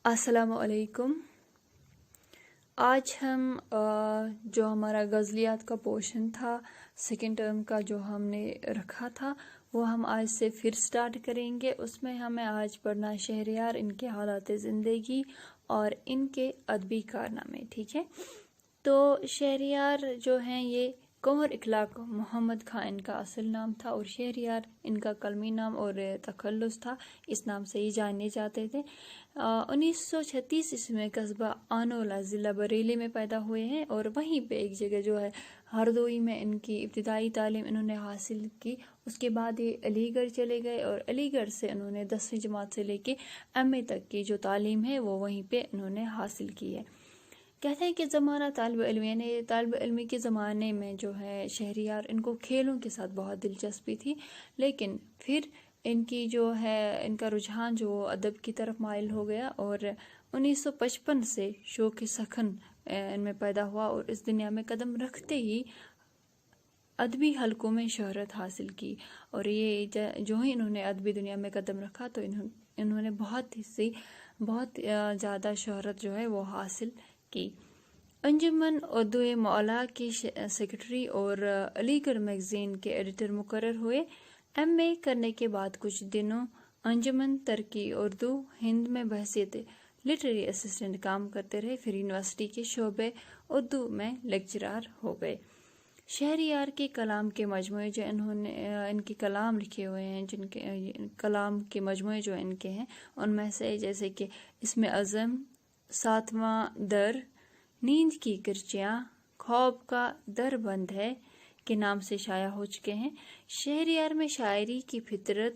अस्सलाम वालेकुम। आज हम जो हमारा गज़लियात का पोर्शन था सेकेंड टर्म का जो हमने रखा था वो हम आज से फिर स्टार्ट करेंगे। उसमें हमें आज पढ़ना शहरयार, इनके हालात ज़िंदगी और इनके अदबी कारनामे। ठीक है, तो शहरयार जो हैं ये कुंवर इखलाक मोहम्मद खां इनका असल नाम था और शहरयार इनका कलमी नाम और तखल्लुस था, इस नाम से ही जाने जाते थे। 1936 ईस्वी में कस्बा आनोला ज़िला बरेली में पैदा हुए हैं और वहीं पे एक जगह जो है हरदोई में इनकी इब्तिदाई तालीम इन्होंने हासिल की। उसके बाद ये अलीगढ़ चले गए और अलीगढ़ से इन्होंने 10वीं जमात से लेके एमए तक की जो तालीम है वो वहीं पे इन्होंने हासिल की है। कहते हैं कि ज़माना तालिब इल्म, यानी तालिब इल्मी के ज़माने में जो है शहरयार इनको खेलों के साथ बहुत दिलचस्पी थी, लेकिन फिर इनकी जो है इनका रुझान जो अदब की तरफ माइल हो गया और 1955 से शौक़ सखन इनमें पैदा हुआ और इस दुनिया में कदम रखते ही अदबी हलकों में शोहरत हासिल की। और ये जो ही इन्होंने अदबी दुनिया में कदम रखा तो इन्होंने बहुत ज़्यादा शोहरत जो है वो हासिल की। अंजुमन उर्दू मौला की सेक्रेटरी और अलीगढ़ मैगज़ीन के एडिटर मुकर्रर हुए। एमए करने के बाद कुछ दिनों अंजुमन तरक्की उर्दू हिंद में बहसियत लिटरेरी असिस्टेंट काम करते रहे, फिर यूनिवर्सिटी के शोबे उर्दू में लेक्चरार हो गए। शहरयार के कलाम के मजमूए जो इन्होंने इनके कलाम लिखे हुए हैं, जिनके कलाम के मजमूए जो इनके हैं उनमें से जैसे कि इसमें अज़म, सातवां दर, नींद की किरचियाँ, ख्वाब का दर बंद है के नाम से शाया हो चुके हैं। शहरयार में शायरी की फितरी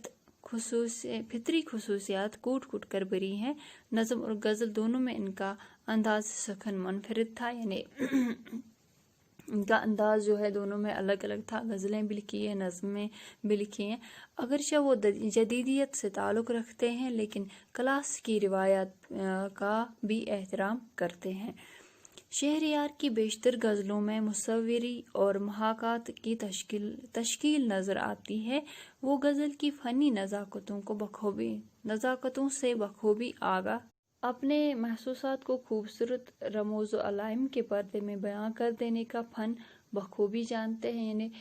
खसूसियात कूट कूट कर भरी हैं। नज़म और गज़ल दोनों में इनका अंदाज सखन मुनफरिद था, यानी इनका अंदाज जो है दोनों में अलग अलग था। गज़लें भी लिखी हैं, नज़में भी लिखी हैं। अगरचे वो जदीदियत से ताल्लुक़ रखते हैं लेकिन क्लास की रिवायात का भी एहतराम करते हैं। शहरयार की बेशतर गज़लों में मुसव्वरी और मुहाकात की तश्कील नज़र आती है। वो गज़ल की फ़नी नज़ाकतों से बखूबी आगा अपने महसूसात को खूबसूरत रमूज़ व अलाइम के पर्दे में बयां कर देने का फ़न बखूबी जानते हैं। यानी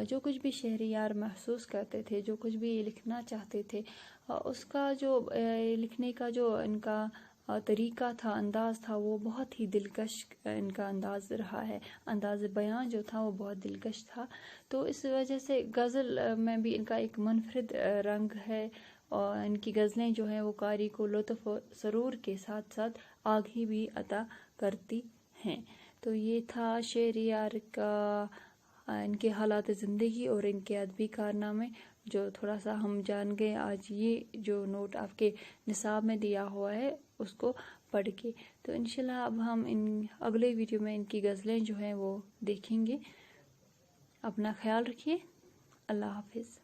जो कुछ भी शहरयार महसूस करते थे, जो कुछ भी लिखना चाहते थे, उसका जो लिखने का जो इनका तरीका था, अंदाज़ था, वो बहुत ही दिलकश इनका अंदाज़ रहा है। अंदाज़ बयां जो था वो बहुत दिलकश था, तो इस वजह से गज़ल में भी इनका एक मुनफरिद रंग है और इनकी गज़लें जो हैं वो कारी को लुत्फ़ और सरूर के साथ साथ आगे भी अता करती हैं। तो ये था शहरयार का इनके हालात ज़िंदगी और इनके अदबी कारनामे, जो थोड़ा सा हम जान गए आज ये जो नोट आपके निसाब में दिया हुआ है उसको पढ़ के। तो इंशाल्लाह अब हम इन अगले वीडियो में इनकी गज़लें जो हैं वो देखेंगे। अपना ख्याल रखिए। अल्लाह हाफिज़।